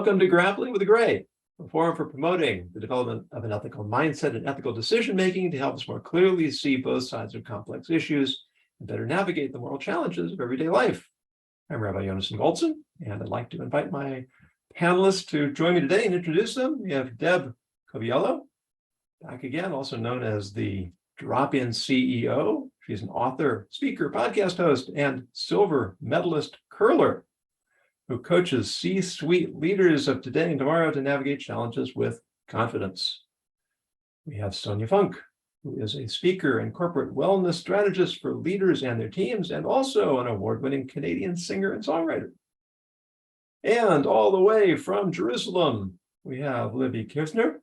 Welcome to Grappling with the Gray, a forum for promoting the development of an ethical mindset and ethical decision-making to help us more clearly see both sides of complex issues and better navigate the moral challenges of everyday life. I'm Rabbi Yonason Goldson, and I'd like to invite my panelists to join me today and introduce them. We have Deb Coviello, back again, also known as the Drop-In CEO. She's an author, speaker, podcast host, and silver medalist curler who coaches C-suite leaders of today and tomorrow to navigate challenges with confidence. We have Sonia Funk, who is a speaker and corporate wellness strategist for leaders and their teams, and also an award-winning Canadian singer and songwriter. And all the way from Jerusalem, we have Libby Kistner,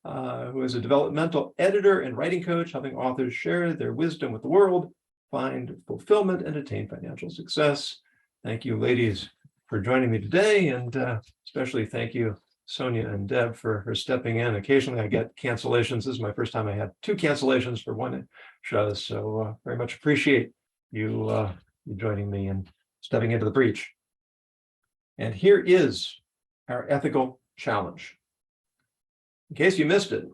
who is a developmental editor and writing coach, helping authors share their wisdom with the world, find fulfillment, and attain financial success. Thank you, ladies, for joining me today, and especially thank you, Sonia and Deb, for stepping in. Occasionally I get cancellations. This is my first time I had 2 cancellations for one show, so very much appreciate you joining me and stepping into the breach. And here is our ethical challenge. In case you missed it,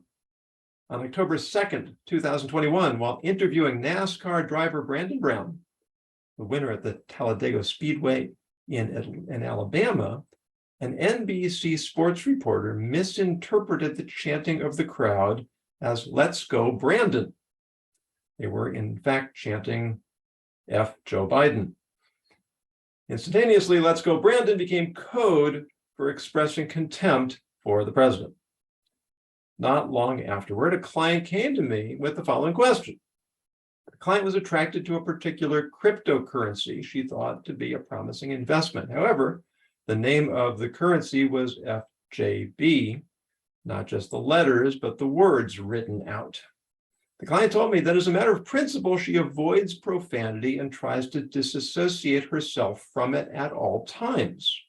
on October 2nd, 2021, while interviewing NASCAR driver Brandon Brown, the winner at the Talladega Speedway in Alabama, an NBC Sports reporter misinterpreted the chanting of the crowd as "Let's go, Brandon." They were, in fact, chanting F. Joe Biden. Instantaneously, "Let's go, Brandon" became code for expressing contempt for the president. Not long afterward, a client came to me with the following question. The client was attracted to a particular cryptocurrency she thought to be a promising investment. However, the name of the currency was FJB, not just the letters, but the words written out. The client told me that as a matter of principle, she avoids profanity and tries to disassociate herself from it at all times.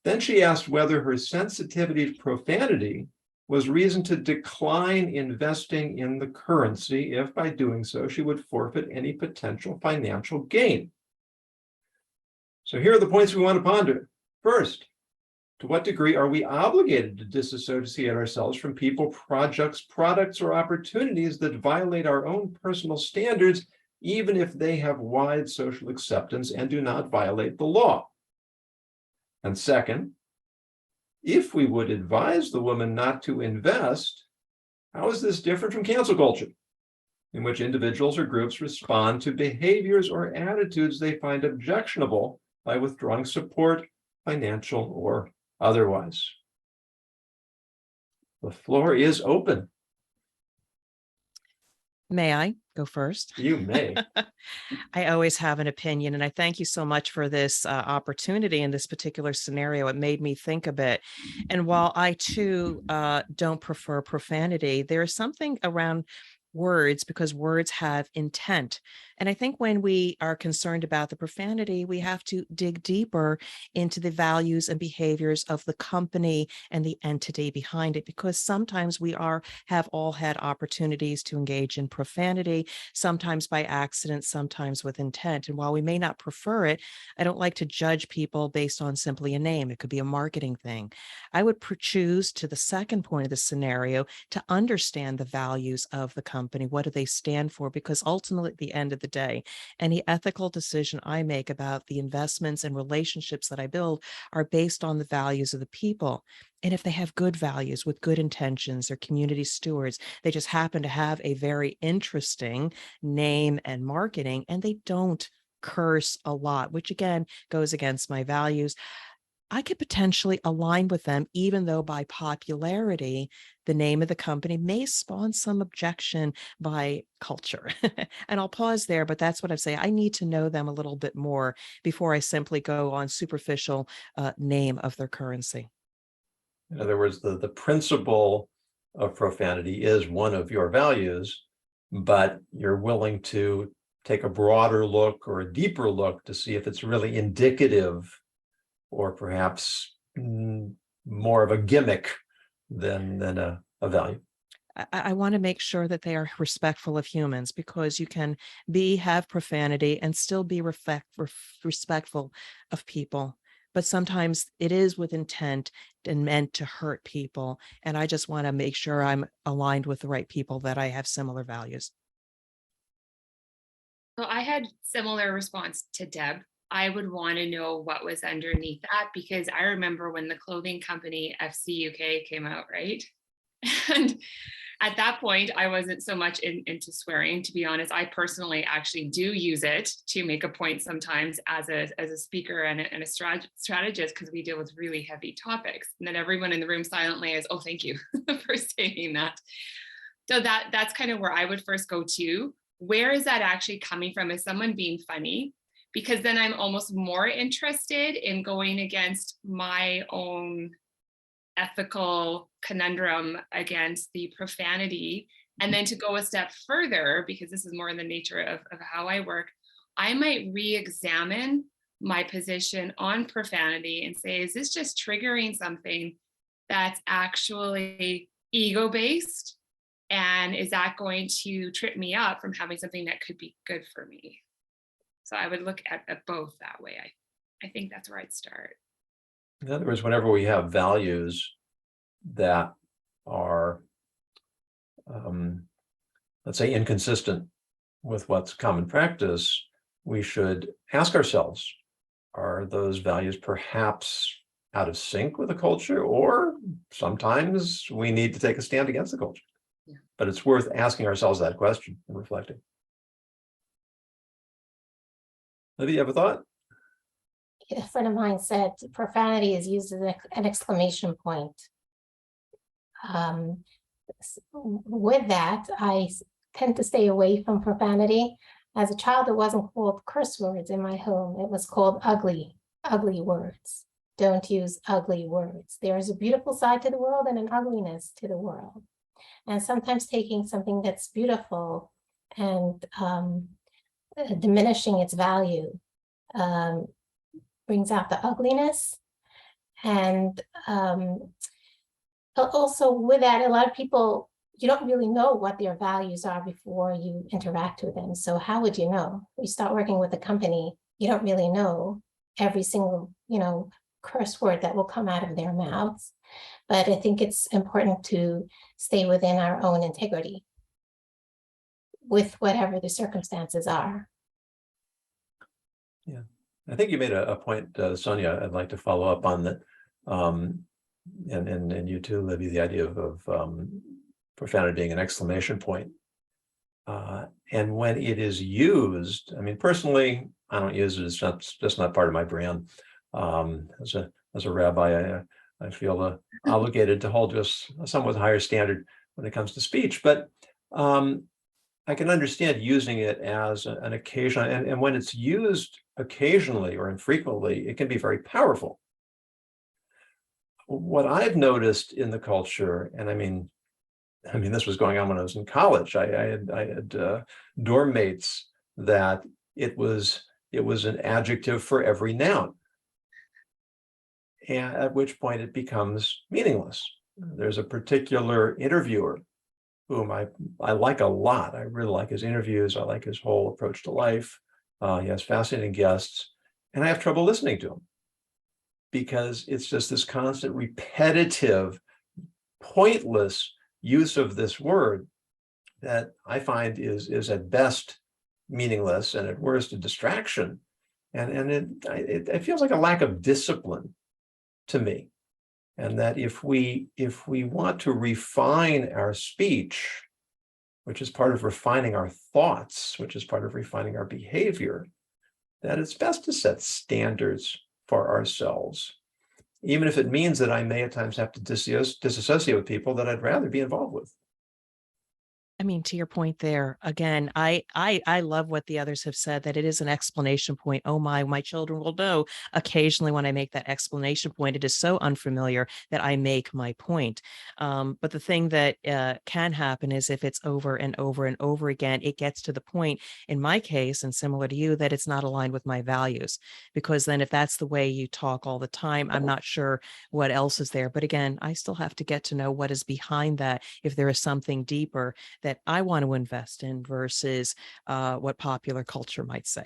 Then she asked whether her sensitivity to profanity was reason to decline investing in the currency if by doing so she would forfeit any potential financial gain. So here are the points we want to ponder. First, to what degree are we obligated to disassociate ourselves from people, projects, products, or opportunities that violate our own personal standards, even if they have wide social acceptance and do not violate the law? And second, if we would advise the woman not to invest, how is this different from cancel culture, in which individuals or groups respond to behaviors or attitudes they find objectionable by withdrawing support, financial or otherwise? The floor is open. May I go first? You may. I always have an opinion, and I thank you so much for this opportunity in this particular scenario. It made me think a bit. And while I too don't prefer profanity, there is something around words, because words have intent. And I think when we are concerned about the profanity, we have to dig deeper into the values and behaviors of the company and the entity behind it, because sometimes we have all had opportunities to engage in profanity, sometimes by accident, sometimes with intent. And while we may not prefer it, I don't like to judge people based on simply a name. It could be a marketing thing. I would choose, to the second point of the scenario, to understand the values of the company. What do they stand for? Because ultimately, at the end of the day, any ethical decision I make about the investments and relationships that I build are based on the values of the people. And if they have good values with good intentions, they're community stewards, they just happen to have a very interesting name and marketing, and they don't curse a lot, which again goes against my values, I could potentially align with them, even though by popularity, the name of the company may spawn some objection by culture. And I'll pause there, but that's what I say. I need to know them a little bit more before I simply go on superficial name of their currency. In other words, the principle of profanity is one of your values, but you're willing to take a broader look or a deeper look to see if it's really indicative or perhaps more of a gimmick than a value. I want to make sure that they are respectful of humans, because you can have profanity and still be respectful of people. but sometimes it is with intent and meant to hurt people. And I just want to make sure I'm aligned with the right people, that I have similar values. So I had similar response to Deb. I would want to know what was underneath that, because I remember when the clothing company FC UK came out, right? And at that point, I wasn't so much into swearing, to be honest. I personally actually do use it to make a point sometimes as a speaker and a strategist, because we deal with really heavy topics. And then everyone in the room silently is, oh, thank you for saying that. So that's kind of where I would first go to. Where is that actually coming from? Is someone being funny? Because then I'm almost more interested in going against my own ethical conundrum against the profanity. And then to go a step further, because this is more in the nature of how I work, I might re-examine my position on profanity and say, is this just triggering something that's actually ego-based? And is that going to trip me up from having something that could be good for me? So I would look at both that way. I think that's where I'd start. In other words, whenever we have values that are, let's say, inconsistent with what's common practice, we should ask ourselves, are those values perhaps out of sync with the culture? Or sometimes we need to take a stand against the culture. Yeah. But it's worth asking ourselves that question and reflecting. Lydia, you have a thought? A friend of mine said profanity is used as an exclamation point. With that, I tend to stay away from profanity. As a child, it wasn't called curse words in my home. It was called ugly words. Don't use ugly words. There is a beautiful side to the world and an ugliness to the world. And sometimes taking something that's beautiful and diminishing its value brings out the ugliness. And also with that, a lot of people, you don't really know what their values are before you interact with them. So how would you know? You start working with a company, you don't really know every single, curse word that will come out of their mouths. But I think it's important to stay within our own integrity with whatever the circumstances are. Yeah, I think you made a point, Sonia, I'd like to follow up on that. And you too, Libby, the idea of profanity being an exclamation point. And when it is used, I mean, personally, I don't use it. It's just not part of my brand. As a rabbi, I feel obligated to hold just a somewhat higher standard when it comes to speech. But I can understand using it as an occasion, and when it's used occasionally or infrequently, it can be very powerful. What I've noticed in the culture, and I mean, this was going on when I was in college. I had dorm mates that it was an adjective for every noun, and at which point it becomes meaningless. There's a particular interviewer whom I like a lot. I really like his interviews. I like his whole approach to life. He has fascinating guests, and I have trouble listening to him because it's just this constant, repetitive, pointless use of this word that I find is at best meaningless and at worst a distraction. And it feels like a lack of discipline to me. And that if we want to refine our speech, which is part of refining our thoughts, which is part of refining our behavior, that it's best to set standards for ourselves, even if it means that I may at times have to disassociate with people that I'd rather be involved with. I mean, to your point there, again, I love what the others have said, that it is an explanation point. Oh my children will know occasionally when I make that explanation point, it is so unfamiliar that I make my point. But the thing that can happen is if it's over and over and over again, it gets to the point in my case, and similar to you, that it's not aligned with my values. Because then if that's the way you talk all the time, I'm not sure what else is there. But again, I still have to get to know what is behind that, if there is something deeper that I want to invest in versus what popular culture might say.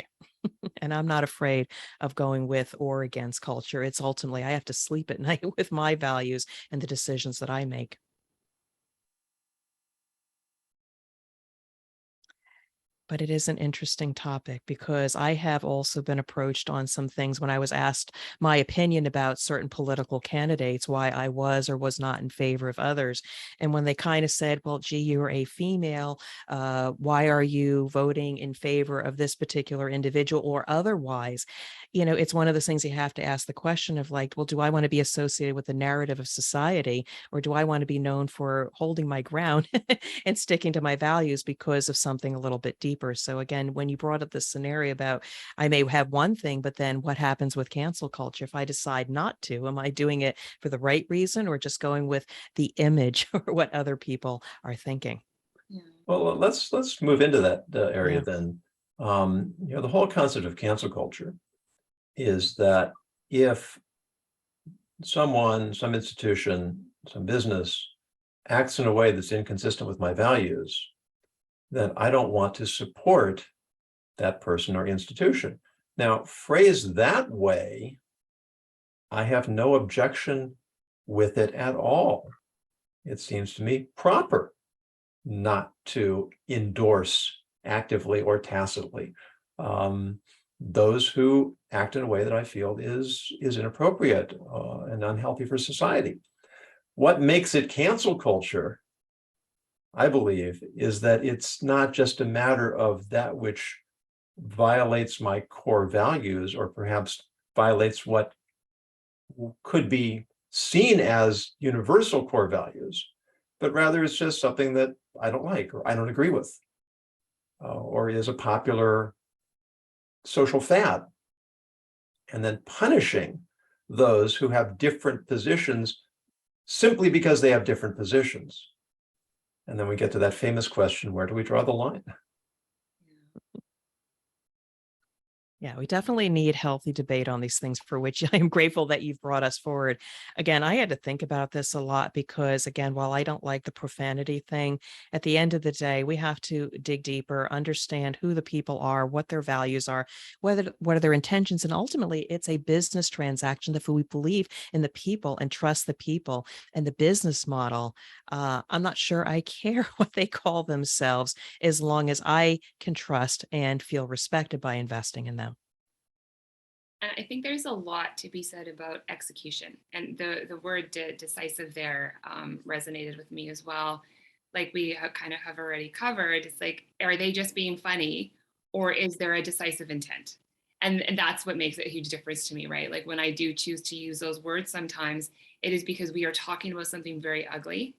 And I'm not afraid of going with or against culture. It's ultimately, I have to sleep at night with my values and the decisions that I make. But it is an interesting topic because I have also been approached on some things when I was asked my opinion about certain political candidates, why I was or was not in favor of others. And when they kind of said, well, gee, you're a female, why are you voting in favor of this particular individual or otherwise? You know, it's one of those things you have to ask the question of like, well, do I want to be associated with the narrative of society, or do I want to be known for holding my ground and sticking to my values because of something a little bit deeper? So again, when you brought up this scenario about I may have one thing, but then what happens with cancel culture? If I decide not to, am I doing it for the right reason or just going with the image or what other people are thinking? Yeah. Well, let's move into that area Yeah. then. The whole concept of cancel culture is that if someone, some institution, some business acts in a way that's inconsistent with my values, then I don't want to support that person or institution. Now, phrased that way, I have no objection with it at all. It seems to me proper not to endorse actively or tacitly those who act in a way that I feel is inappropriate and unhealthy for society. What makes it cancel culture, I believe, is that it's not just a matter of that which violates my core values or perhaps violates what could be seen as universal core values, but rather it's just something that I don't like or I don't agree with, or is a popular social fad. And then punishing those who have different positions simply because they have different positions. And then we get to that famous question, where do we draw the line? Yeah, we definitely need healthy debate on these things, for which I am grateful that you've brought us forward. Again, I had to think about this a lot because, again, while I don't like the profanity thing, at the end of the day, we have to dig deeper, understand who the people are, what their values are, what are their intentions. And ultimately, it's a business transaction. If we believe in the people and trust the people and the business model, I'm not sure I care what they call themselves as long as I can trust and feel respected by investing in them. And I think there's a lot to be said about execution. And the word decisive there resonated with me as well. Like we kind of have already covered, it's like, are they just being funny or is there a decisive intent? And that's what makes it a huge difference to me, right? Like when I do choose to use those words sometimes, it is because we are talking about something very ugly.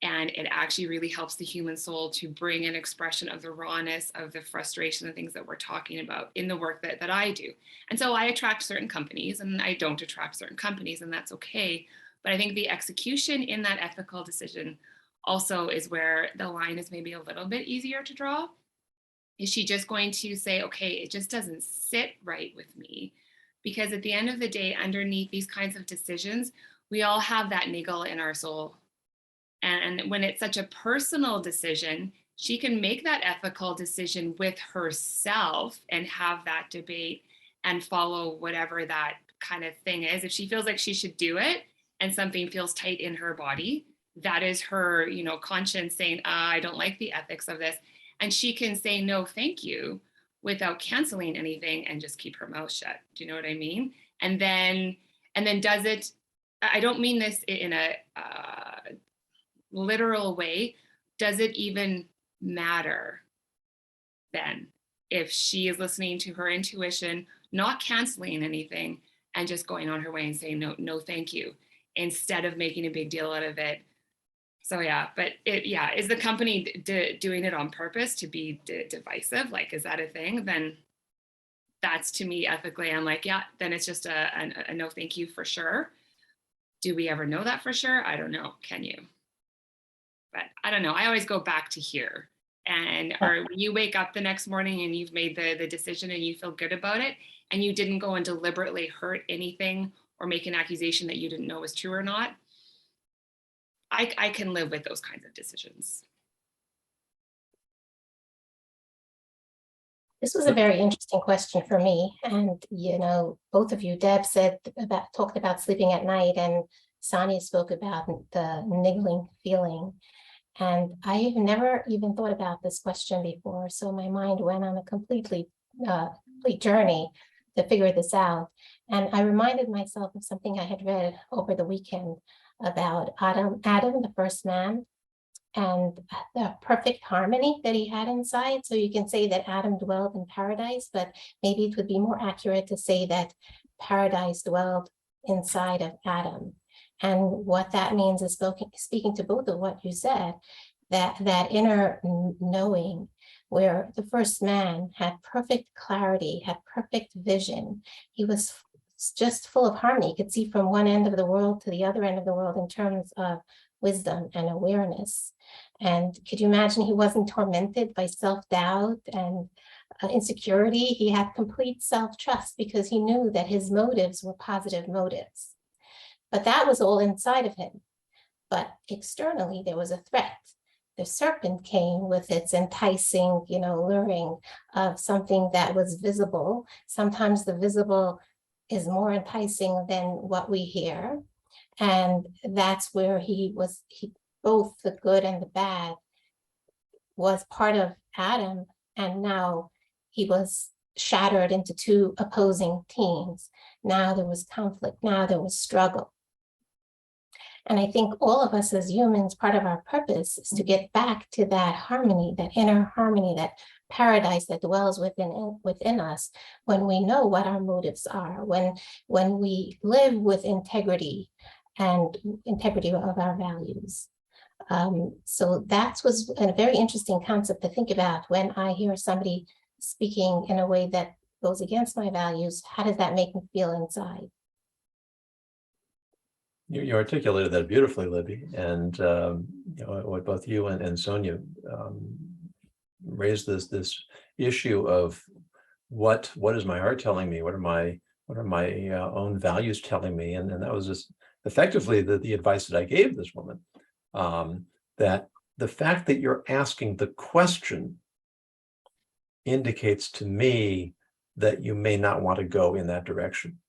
And it actually really helps the human soul to bring an expression of the rawness, of the frustration, the things that we're talking about in the work that I do. And so I attract certain companies and I don't attract certain companies, and that's okay. But I think the execution in that ethical decision also is where the line is maybe a little bit easier to draw. Is she just going to say, okay, it just doesn't sit right with me? Because at the end of the day, underneath these kinds of decisions, we all have that niggle in our soul. And when it's such a personal decision, she can make that ethical decision with herself and have that debate and follow whatever that kind of thing is. If she feels like she should do it and something feels tight in her body, that is her, conscience saying, I don't like the ethics of this. And she can say, no, thank you, without canceling anything and just keep her mouth shut. Do you know what I mean? And then does it, I don't mean this in a literal way, does it even matter then if she is listening to her intuition, not canceling anything and just going on her way and saying no thank you, instead of making a big deal out of it? So yeah, but is the company doing it on purpose to be divisive? Like, is that a thing? Then that's, to me, ethically, I'm like, yeah, then it's just a no thank you for sure. Do we ever know that for sure? I don't know. Can you? But I don't know. I always go back to here. Or when you wake up the next morning and you've made the decision and you feel good about it, and you didn't go and deliberately hurt anything or make an accusation that you didn't know was true or not, I can live with those kinds of decisions. This was a very interesting question for me. And, both of you, Deb talked about sleeping at night, and Sonia spoke about the niggling feeling. And I've never even thought about this question before. So my mind went on a complete journey to figure this out. And I reminded myself of something I had read over the weekend about Adam, the first man, and the perfect harmony that he had inside. So you can say that Adam dwelled in paradise, but maybe it would be more accurate to say that paradise dwelled inside of Adam. And what that means is speaking to both of what you said, that inner knowing where the first man had perfect clarity, had perfect vision. He was just full of harmony. He could see from one end of the world to the other end of the world in terms of wisdom and awareness. And could you imagine he wasn't tormented by self-doubt and insecurity? He had complete self-trust because he knew that his motives were positive motives. But that was all inside of him. But externally, there was a threat. The serpent came with its enticing, luring of something that was visible. Sometimes the visible is more enticing than what we hear. And that's where both the good and the bad was part of Adam. And now he was shattered into two opposing teams. Now there was conflict. Now there was struggle. And I think all of us as humans, part of our purpose is to get back to that harmony, that inner harmony, that paradise that dwells within us when we know what our motives are, when we live with integrity and integrity of our values. So that was a very interesting concept to think about when I hear somebody speaking in a way that goes against my values. How does that make me feel inside? You articulated that beautifully, Libby, and what both you and Sonia raised this issue of what is my heart telling me? What are my own values telling me? And that was just effectively the advice that I gave this woman. That the fact that you're asking the question indicates to me that you may not want to go in that direction.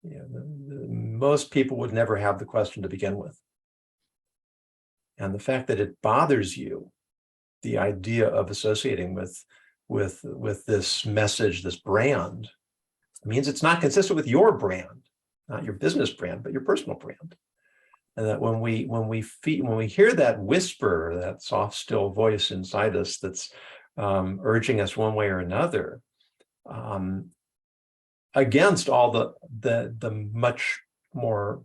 Most people would never have the question to begin with. And the fact that it bothers you, the idea of associating with this message, this brand, means it's not consistent with your brand, not your business brand, but your personal brand. And that when we hear that whisper, that soft, still voice inside us that's urging us one way or another, against all the much more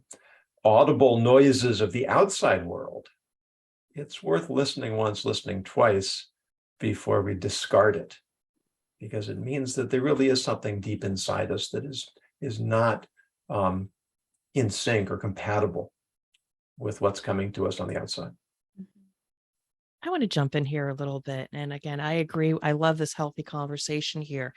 audible noises of the outside world, it's worth listening once, listening twice before we discard it, because it means that there really is something deep inside us that is not in sync or compatible with what's coming to us on the outside. I want to jump in here a little bit. And again, I agree. I love this healthy conversation here.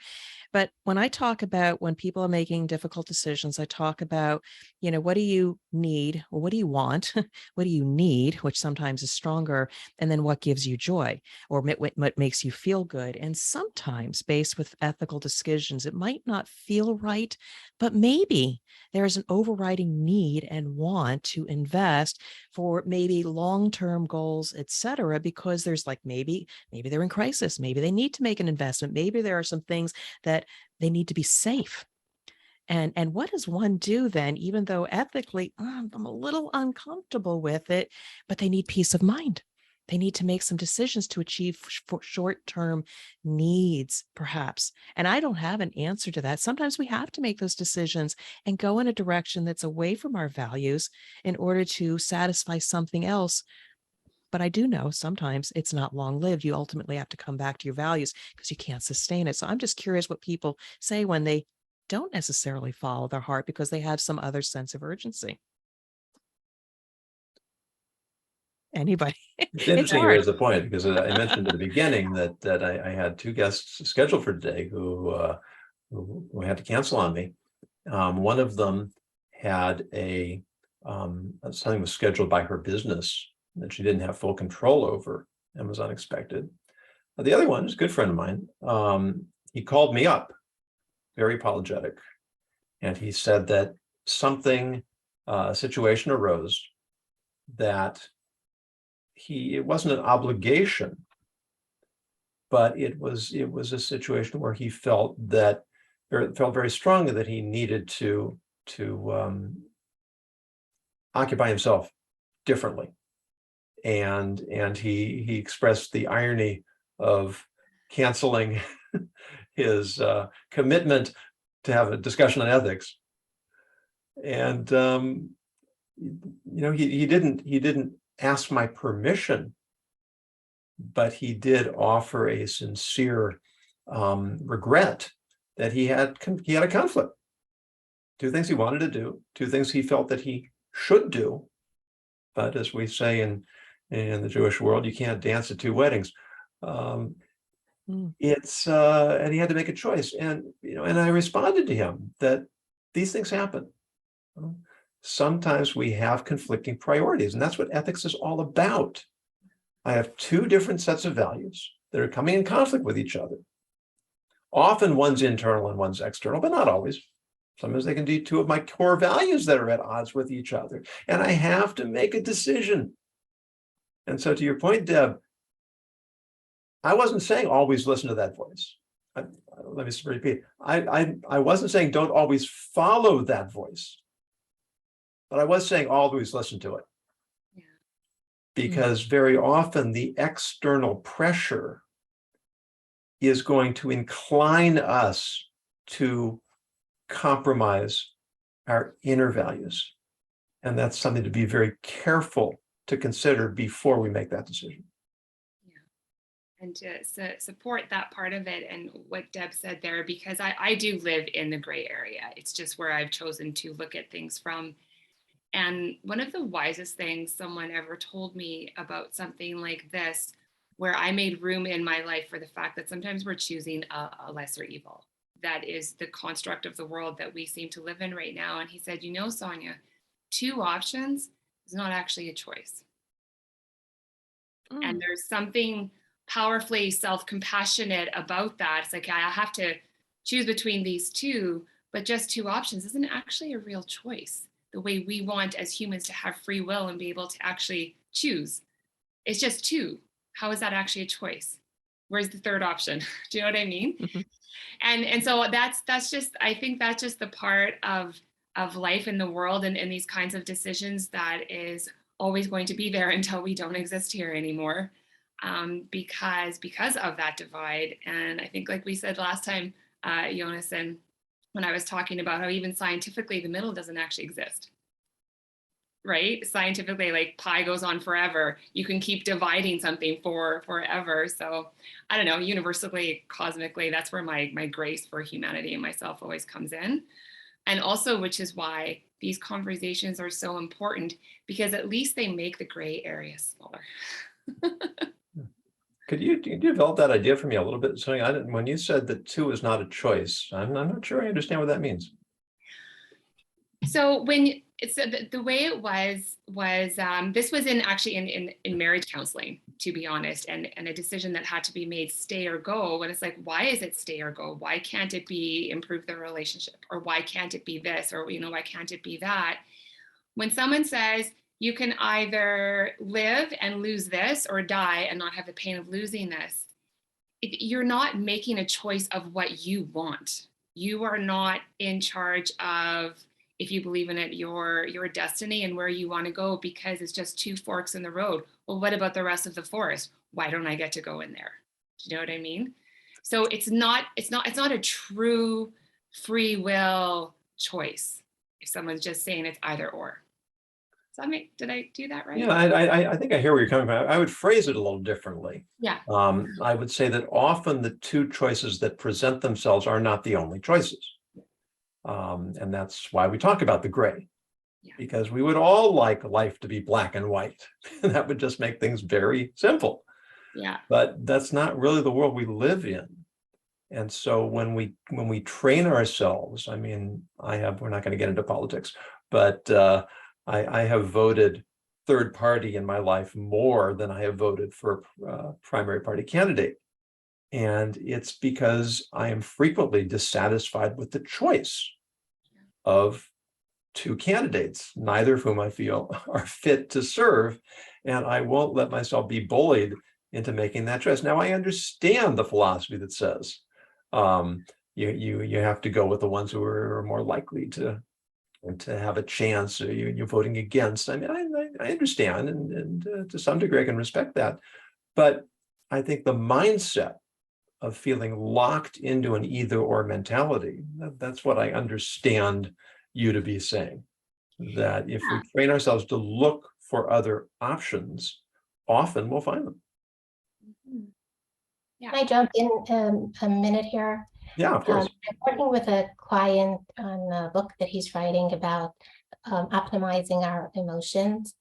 But when I talk about when people are making difficult decisions, I talk about, what do you need? Or what do you want? What do you need? Which sometimes is stronger. And then what gives you joy or what makes you feel good? And sometimes based with ethical decisions, it might not feel right, but maybe there is an overriding need and want to invest for maybe long-term goals, et cetera, because there's maybe they're in crisis. Maybe they need to make an investment. Maybe there are some things that they need to be safe. And what does one do then, even though ethically, I'm a little uncomfortable with it, but they need peace of mind. They need to make some decisions to achieve short-term needs, perhaps. And I don't have an answer to that. Sometimes we have to make those decisions and go in a direction that's away from our values in order to satisfy something else. But I do know sometimes it's not long-lived. You ultimately have to come back to your values because you can't sustain it. So I'm just curious what people say when they don't necessarily follow their heart because they have some other sense of urgency. Anybody? It's interesting you raise the point, because I mentioned at the beginning that I had two guests scheduled for today who had to cancel on me. One of them had something was scheduled by her business that she didn't have full control over and was unexpected. The other one is a good friend of mine. He called me up, very apologetic, and he said that a situation arose that it wasn't an obligation, but it was a situation where he felt very strongly that he needed to occupy himself differently, and he expressed the irony of canceling his commitment to have a discussion on ethics, and he didn't ask my permission, but he did offer a sincere regret that he had a conflict. Two things he wanted to do, two things he felt that he should do, but as we say in the Jewish world, you can't dance at two weddings. And he had to make a choice, and I responded to him that these things happen. Sometimes we have conflicting priorities, and that's what ethics is all about. I have two different sets of values that are coming in conflict with each other. Often one's internal and one's external, but not always. Sometimes they can be two of my core values that are at odds with each other, and I have to make a decision. And so to your point, Deb, I wasn't saying always listen to that voice. Let me repeat. I wasn't saying don't always follow that voice, but I was saying always listen to it. Yeah. Because very often the external pressure is going to incline us to compromise our inner values. And that's something to be very careful to consider before we make that decision. And to support that part of it and what Deb said there, because I do live in the gray area. It's just where I've chosen to look at things from. And one of the wisest things someone ever told me about something like this, where I made room in my life for the fact that sometimes we're choosing a lesser evil. That is the construct of the world that we seem to live in right now. And he said, Sonia, two options is not actually a choice. And there's something powerfully self-compassionate about that. It's like, I have to choose between these two, but just two options isn't actually a real choice. The way we want as humans to have free will and be able to actually choose. It's just two. How is that actually a choice? Where's the third option? Do you know what I mean? Mm-hmm. And so that's just, I think that's just the part of life in the world and these kinds of decisions that is always going to be there until we don't exist here anymore. Because of that divide. And I think, like we said last time, Jonas, and when I was talking about how even scientifically the middle doesn't actually exist, right? Scientifically, like pi goes on forever. You can keep dividing something for forever. So I don't know, universally, cosmically, that's where my grace for humanity and myself always comes in. And also, which is why these conversations are so important, because at least they make the gray area smaller. Could you develop that idea for me a little bit? So when you said that two is not a choice, I'm not sure I understand what that means. So when it's the way it was this was in marriage counseling, to be honest, and a decision that had to be made, stay or go. And it's like, why is it stay or go? Why can't it be improve the relationship? Or why can't it be this? Or why can't it be that? When someone says, you can either live and lose this or die and not have the pain of losing this, you're not making a choice of what you want. You are not in charge of, if you believe in it, your destiny and where you want to go, because it's just two forks in the road. Well, what about the rest of the forest? Why don't I get to go in there? Do you know what I mean? So it's not a true free will choice if someone's just saying it's either or. Did I do that right? Yeah, I think I hear where you're coming from. I would phrase it a little differently. Yeah. I would say that often the two choices that present themselves are not the only choices. And that's why we talk about the gray, because we would all like life to be black and white. That would just make things very simple. Yeah. But that's not really the world we live in. And so when we train ourselves, I mean, we're not going to get into politics, but I have voted third party in my life more than I have voted for a primary party candidate. And it's because I am frequently dissatisfied with the choice of two candidates, neither of whom I feel are fit to serve. And I won't let myself be bullied into making that choice. Now, I understand the philosophy that says you have to go with the ones who are more likely to have a chance. You're voting against. I mean, I understand, and to some degree I can respect that. But I think the mindset of feeling locked into an either-or mentality, that's what I understand you to be saying. That if we train ourselves to look for other options, often we'll find them. Yeah. Can I jump in a minute here? Yeah, of course. I'm working with a client on a book that he's writing about optimizing our emotions.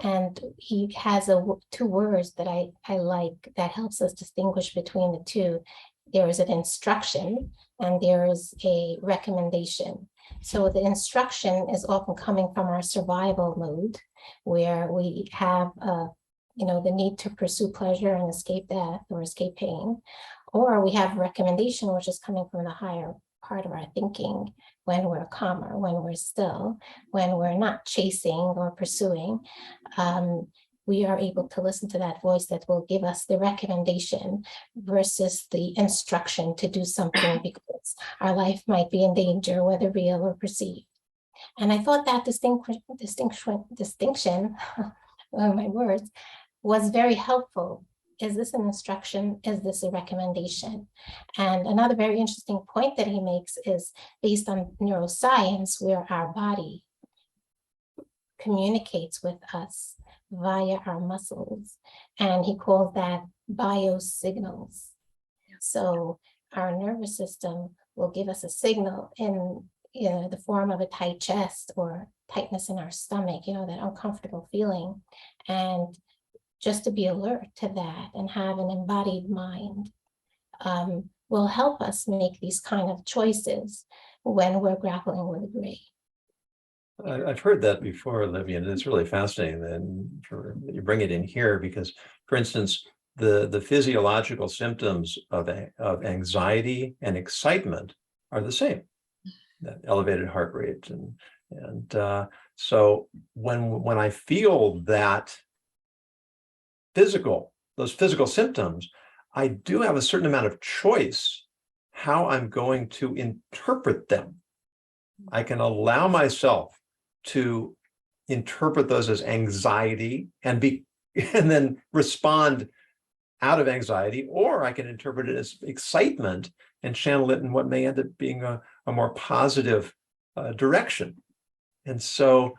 And he has two words that I like that helps us distinguish between the two. There is an instruction and there is a recommendation. So the instruction is often coming from our survival mode, where we have the need to pursue pleasure and escape death or escape pain. Or we have recommendation, which is coming from the higher part of our thinking, when we're calmer, when we're still, when we're not chasing or pursuing. We are able to listen to that voice that will give us the recommendation versus the instruction to do something because our life might be in danger, whether real or perceived. And I thought that distinction, my words, was very helpful. Is this an instruction? Is this a recommendation? And another very interesting point that he makes is based on neuroscience, where our body communicates with us via our muscles. And he calls that biosignals. So our nervous system will give us a signal in the form of a tight chest or tightness in our stomach, that uncomfortable feeling. And just to be alert to that and have an embodied mind will help us make these kind of choices when we're grappling with gray. I've heard that before, Olivia, and it's really fascinating that you bring it in here because, for instance, the physiological symptoms of anxiety and excitement are the same, that elevated heart rate. And so when I feel that those physical symptoms, I do have a certain amount of choice how I'm going to interpret them. I can allow myself to interpret those as anxiety and then respond out of anxiety, or I can interpret it as excitement and channel it in what may end up being a more positive direction. And so,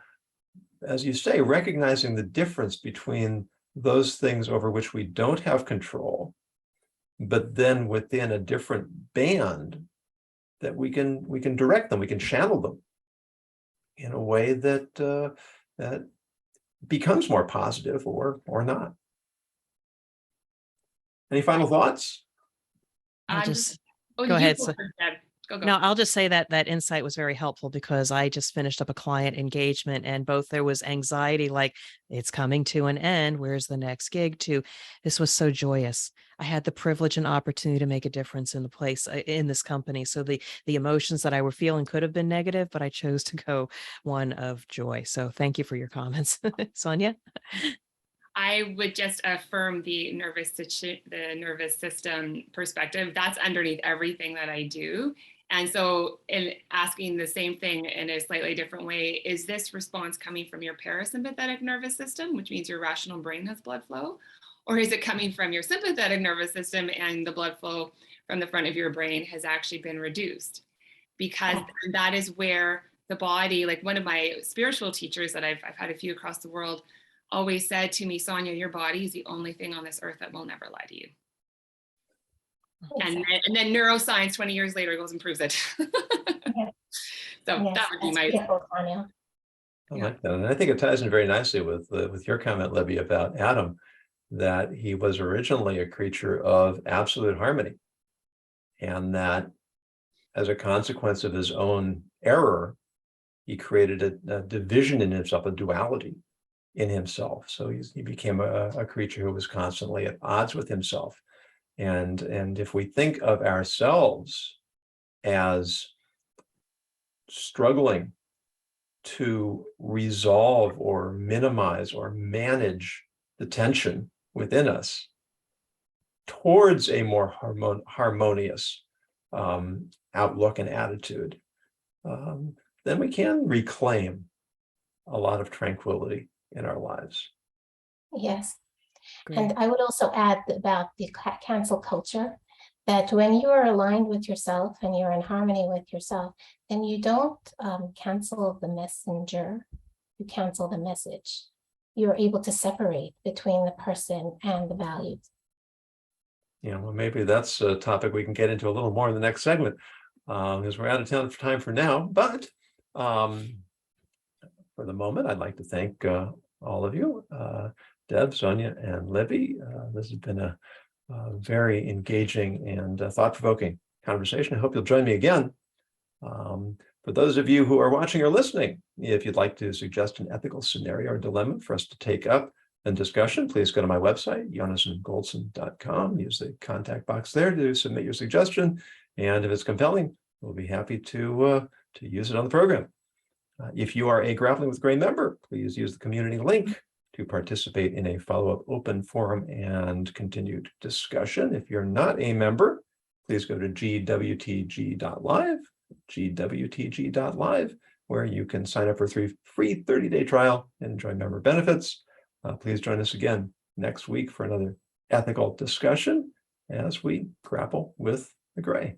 as you say, recognizing the difference between those things over which we don't have control, but then within a different band that we can direct them, we can channel them in a way that that becomes more positive or not. Any final thoughts? I'll just Oh, go you ahead. go So, first, Deb. Go. no, I'll just say that insight was very helpful because I just finished up a client engagement and both there was anxiety, like it's coming to an end. Where's the next gig to? This was so joyous. I had the privilege and opportunity to make a difference in the place in this company. So the emotions that I were feeling could have been negative, but I chose to go one of joy. So thank you for your comments, Sonia. I would just affirm the nervous system perspective. That's underneath everything that I do. And so in asking the same thing in a slightly different way, is this response coming from your parasympathetic nervous system, which means your rational brain has blood flow? Or is it coming from your sympathetic nervous system and the blood flow from the front of your brain has actually been reduced? Because that is where the body, like one of my spiritual teachers that I've had a few across the world, always said to me, Sonia, your body is the only thing on this earth that will never lie to you. And then neuroscience 20 years later goes and proves it. So yes, that would be my. Sonia. I like that. And I think it ties in very nicely with your comment, Libby, about Adam, that he was originally a creature of absolute harmony. And that as a consequence of his own error, he created a division in himself, a duality in himself. So he became a creature who was constantly at odds with himself. And if we think of ourselves as struggling to resolve or minimize or manage the tension within us towards a more harmonious outlook and attitude, then we can reclaim a lot of tranquility in our lives. Yes. Great. And I would also add about the cancel culture, that when you are aligned with yourself and you're in harmony with yourself, then you don't cancel the messenger, you cancel the message. You're able to separate between the person and the values. Yeah, well, maybe that's a topic we can get into a little more in the next segment, because we're out of time for now. But for the moment, I'd like to thank all of you, Deb, Sonia, and Libby. This has been a very engaging and thought-provoking conversation. I hope you'll join me again. For those of you who are watching or listening, if you'd like to suggest an ethical scenario or dilemma for us to take up in discussion, please go to my website, jonasongoldson.com. Use the contact box there to submit your suggestion. And if it's compelling, we'll be happy to use it on the program. If you are a Grappling with Gray member, please use the community link to participate in a follow-up open forum and continued discussion. If you're not a member, please go to gwtg.live, where you can sign up for a free 30-day trial and enjoy member benefits. Please join us again next week for another ethical discussion as we grapple with the gray.